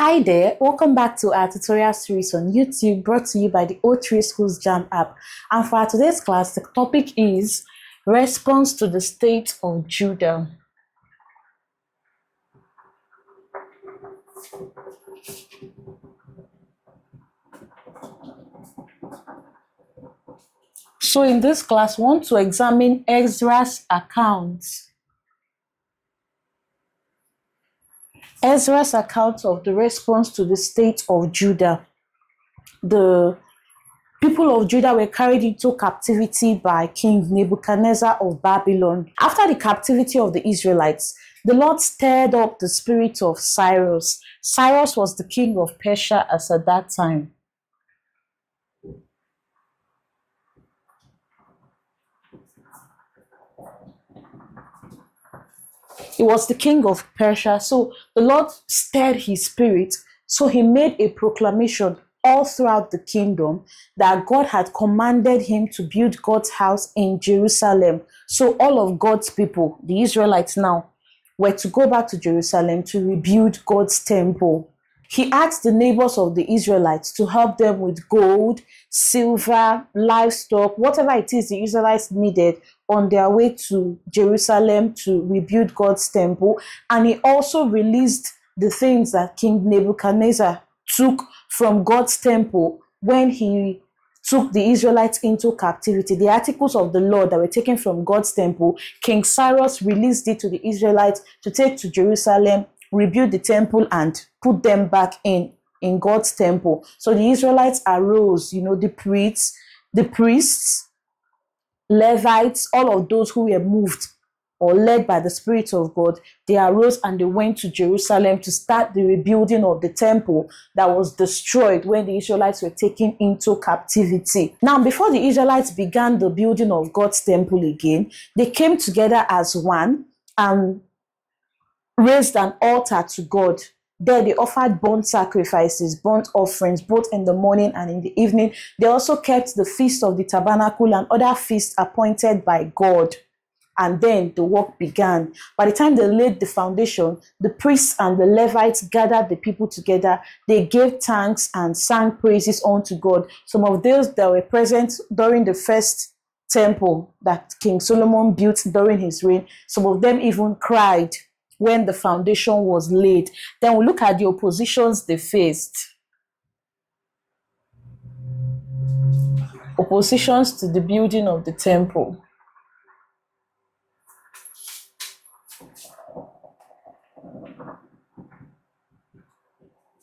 Hi there, welcome back to our tutorial series on YouTube brought to you by the O3 Schools JAMB app. And for our today's class, the topic is Response to the State of Judah. So in this class, we want to examine Ezra's account. Ezra's account of the response to the state of Judah. The people of Judah were carried into captivity by King Nebuchadnezzar of Babylon. After the captivity of the Israelites, the Lord stirred up the spirit of Cyrus. Cyrus was the king of Persia as at that time. He was the king of Persia, so the Lord stirred his spirit. So he made a proclamation all throughout the kingdom that God had commanded him to build God's house in Jerusalem. So all of God's people, the Israelites now, were to go back to Jerusalem to rebuild God's temple. He asked the neighbors of the Israelites to help them with gold, silver, livestock, whatever it is the Israelites needed on their way to Jerusalem to rebuild God's temple. And he also released the things that King Nebuchadnezzar took from God's temple when he took the Israelites into captivity. The articles of the law that were taken from God's temple, King Cyrus released it to the Israelites to take to Jerusalem, rebuild the temple, and put them back in God's temple. So the Israelites arose, the priests, Levites, all of those who were moved or led by the Spirit of God, they arose and they went to Jerusalem to start the rebuilding of the temple that was destroyed when the Israelites were taken into captivity. Now, before the Israelites began the building of God's temple again, they came together as one and raised an altar to God. There they offered burnt sacrifices, burnt offerings, both in the morning and in the evening. They also kept the feast of the tabernacle and other feasts appointed by God. And then the work began. By the time they laid the foundation, the priests and the Levites gathered the people together. They gave thanks and sang praises unto God. Some of those that were present during the first temple that King Solomon built during his reign, some of them even cried when the foundation was laid. Then we look at the oppositions they faced. Oppositions to the building of the temple.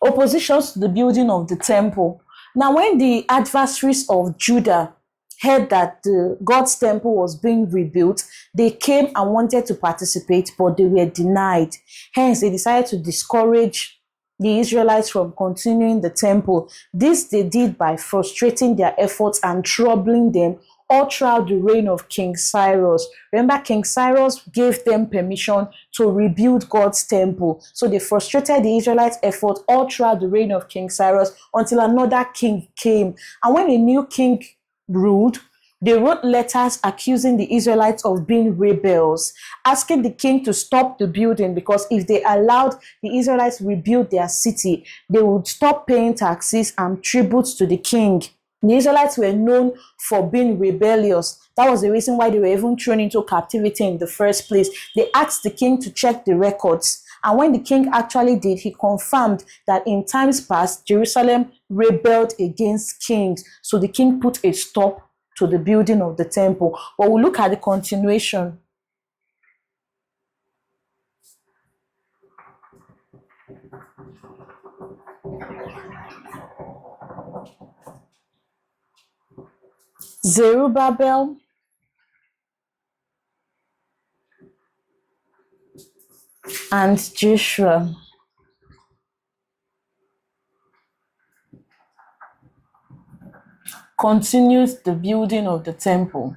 Oppositions to the building of the temple. Now, when the adversaries of Judah heard that God's temple was being rebuilt, they came and wanted to participate, but they were denied. Hence, they decided to discourage the Israelites from continuing the temple. This they did by frustrating their efforts and troubling them all throughout the reign of King Cyrus. Remember, King Cyrus gave them permission to rebuild God's temple. So they frustrated the Israelites' effort all throughout the reign of King Cyrus until another king came. And when a new king ruled, they wrote letters accusing the Israelites of being rebels, asking the king to stop the building, because if they allowed the Israelites rebuild their city, they would stop paying taxes and tributes to the king. The Israelites were known for being rebellious. That was the reason why they were even thrown into captivity in the first place. They asked the king to check the records. And when the king actually did, he confirmed that in times past, Jerusalem rebelled against kings. So the king put a stop to the building of the temple. But we'll look at the continuation. Zerubbabel, and Joshua. Continued the building of the temple.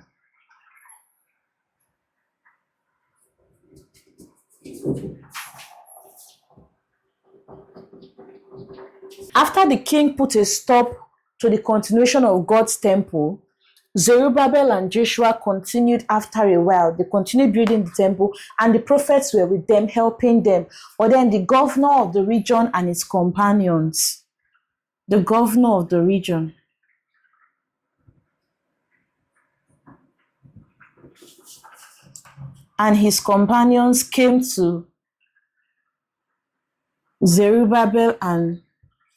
After the king put a stop to the continuation of God's temple, Zerubbabel and Joshua continued after a while. They continued building the temple, and the prophets were with them, helping them. But then the governor of the region and his companions, the governor of the region, and his companions came to Zerubbabel and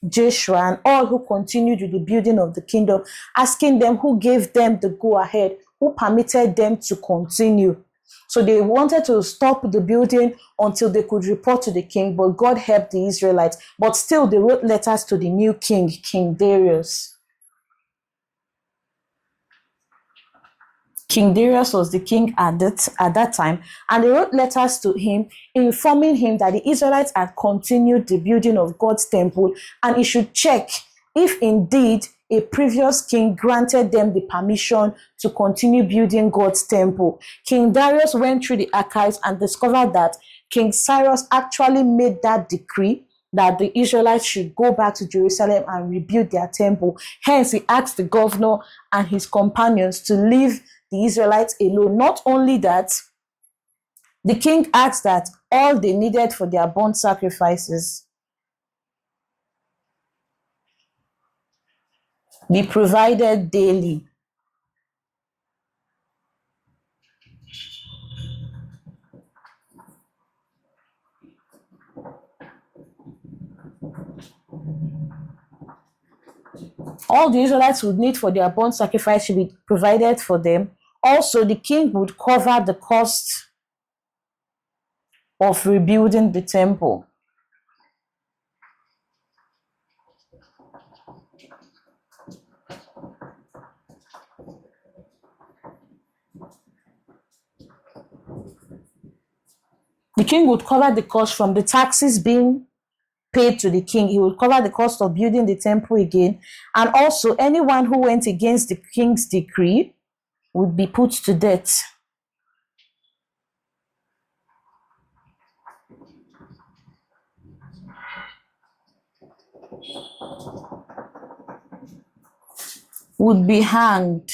Joshua and all who continued with the building of the kingdom, asking them who gave them the go-ahead, who permitted them to continue. So they wanted to stop the building until they could report to the king, but God helped the Israelites. But still, they wrote letters to the new king, King Darius. King Darius was the king at that time, and they wrote letters to him informing him that the Israelites had continued the building of God's temple, and he should check if indeed a previous king granted them the permission to continue building God's temple. King Darius went through the archives and discovered that King Cyrus actually made that decree that the Israelites should go back to Jerusalem and rebuild their temple. Hence, he asked the governor and his companions to leave the Israelites alone. Not only that, the king asked that all they needed for their burnt sacrifices be provided daily. All the Israelites would need for their burnt sacrifice should be provided for them. Also, the king would cover the cost of rebuilding the temple. The king would cover the cost from the taxes being paid to the king. He would cover the cost of building the temple again. And also, anyone who went against the king's decree would be put to death. Would be hanged.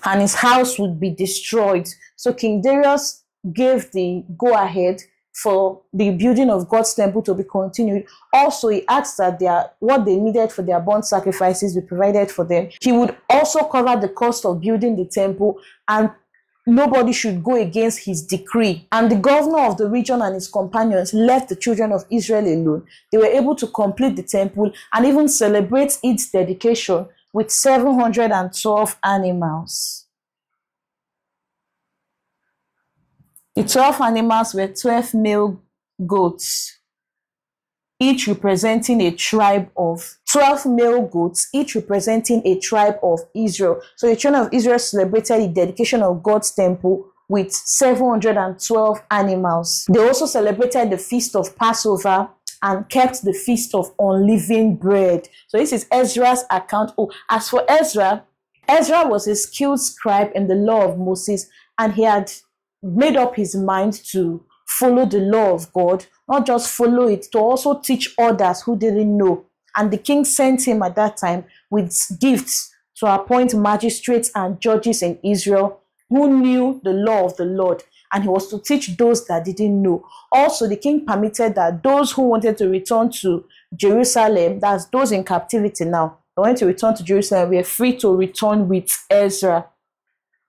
And his house would be destroyed. So King Darius gave the go-ahead for the building of God's temple to be continued. Also, he asked that what they needed for their burnt sacrifices be provided for them. He would also cover the cost of building the temple, and nobody should go against his decree. And the governor of the region and his companions left the children of Israel alone. They were able to complete the temple and even celebrate its dedication with 712 animals. The 12 animals were 12 male goats, each representing a tribe of 12 male goats, each representing a tribe of Israel. So the children of Israel celebrated the dedication of God's temple with 712 animals. They also celebrated the feast of Passover and kept the feast of unleavened bread. So this is Ezra's account. Oh, as for Ezra, Ezra was a skilled scribe in the law of Moses, and he had made up his mind to follow the law of God, not just follow it, to also teach others who didn't know. And the king sent him at that time with gifts to appoint magistrates and judges in Israel who knew the law of the Lord, and he was to teach those that didn't know. Also, the king permitted that those who wanted to return to Jerusalem, that's those in captivity now, they wanted to return to Jerusalem, were free to return with Ezra.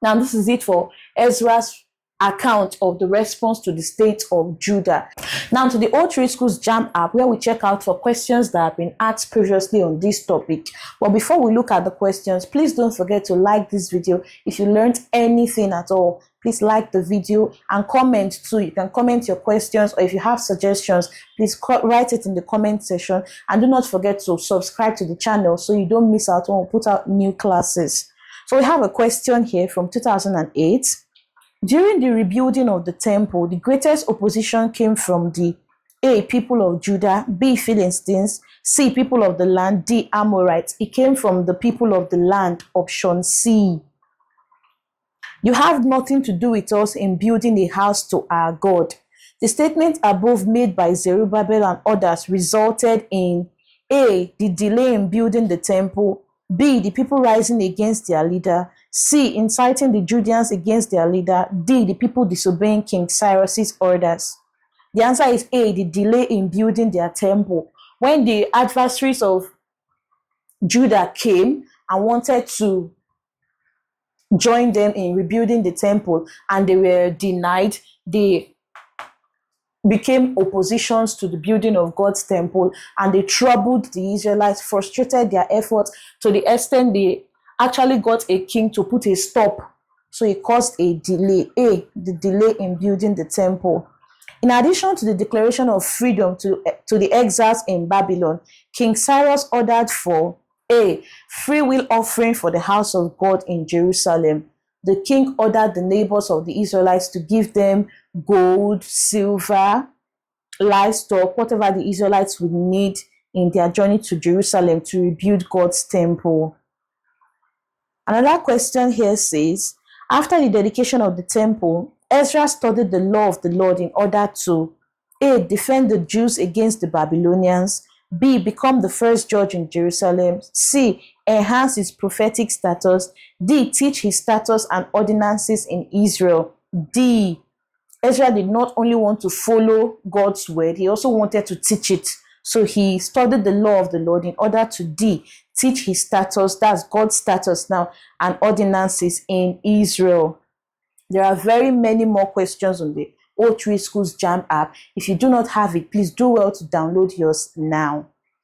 Now, this is it for Ezra's account of the response to the state of Judah. Now to the O3 Schools JAMB app, where we check out for questions that have been asked previously on this topic. But before we look at the questions, please don't forget to like this video. If you learned anything at all, please like the video and comment too. You can comment your questions, or if you have suggestions, please write it in the comment section. And do not forget to subscribe to the channel so you don't miss out when we put out new classes. So we have a question here from 2008. During the rebuilding of the temple, the greatest opposition came from the A, people of Judah, B, Philistines, C, people of the land, D, Amorites. It came from the people of the land, option C. You have nothing to do with us in building a house to our God. The statement above made by Zerubbabel and others resulted in A, the delay in building the temple. B, the people rising against their leader. C, inciting the Judeans against their leader. D, the people disobeying King Cyrus's orders. The answer is A, the delay in building their temple. When the adversaries of Judah came and wanted to join them in rebuilding the temple and they were denied, they became oppositions to the building of God's temple, and they troubled the Israelites, frustrated their efforts to the extent they actually got a king to put a stop. So it caused a delay. A, the delay in building the temple. In addition to the declaration of freedom to the exiles in Babylon, King Cyrus ordered for A, free will offering for the house of God in Jerusalem. The king ordered the neighbors of the Israelites to give them gold, silver, livestock, whatever the Israelites would need in their journey to Jerusalem to rebuild God's temple. Another question here says, after the dedication of the temple, Ezra studied the law of the Lord in order to A, defend the Jews against the Babylonians. B, become the first judge in Jerusalem. C, enhance his prophetic status. D, teach his status and ordinances in Israel. D, Ezra did not only want to follow God's word, he also wanted to teach it. So he studied the law of the Lord in order to D, teach his status, that's God's status now, and ordinances in Israel. There are very many more questions on the O3 Schools JAMB app. If you do not have it, please do well to download yours now.